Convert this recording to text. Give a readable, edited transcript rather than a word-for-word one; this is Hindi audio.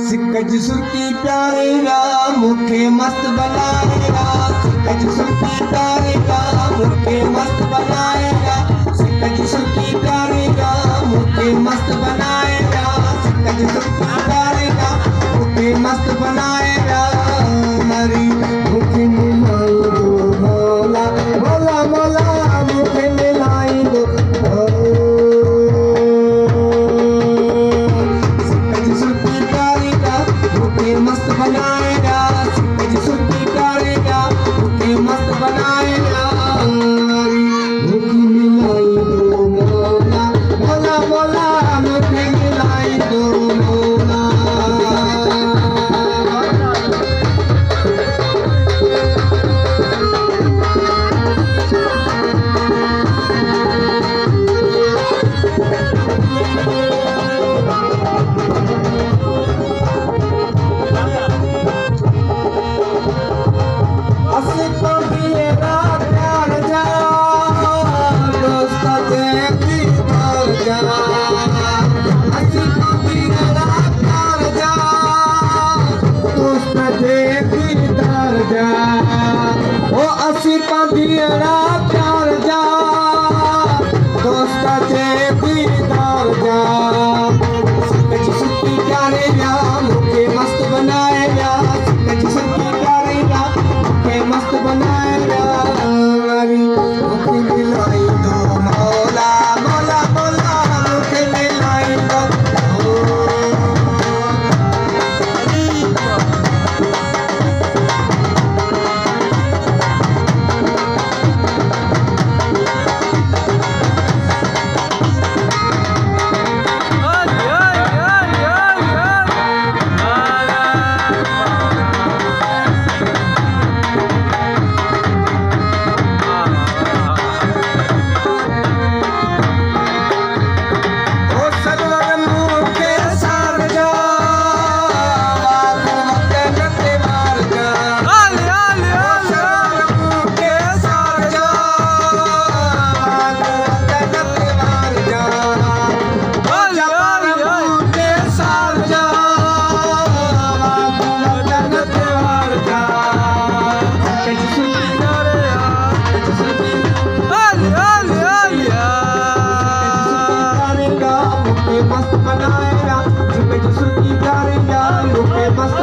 सिकज सुर्ती प्यारेगा मुखे मस्त बनाएगा, सिकज सुर्ती प्यारेगा मुखे मस्त बनाएगा, सिकज सुर्ती प्यारेगा मुखे मस्त बनाएगा, सिकज सुर्ती प्यारेगा मुखे मस्त बनाएगा। मरी मुखे मिलाई दो मौला, मौला मौला मुखे मिलाई दो मस्त बनाएगा, सिकज सुर्ती प्यारेगा मुझे मस्त बनाएगा। मुझे मिलाई दो मौला, मौला मौला मुझे मिलाई दो मौला। असी पंधीड़ा प्यार जा दोस्त जे दीदार जा, सिकज सुर्ती प्यारेगा मुखे मस्त बनाएगा, सिकज सुर्ती प्यारेगा मुखे मस्त बनाएगा। मुखे मिलाई दो मौला, मौला मौला मुखे मिलाई दो। मस्त बनाएगा, सिकज सुर्ती प्यारेगा मुखे मस्त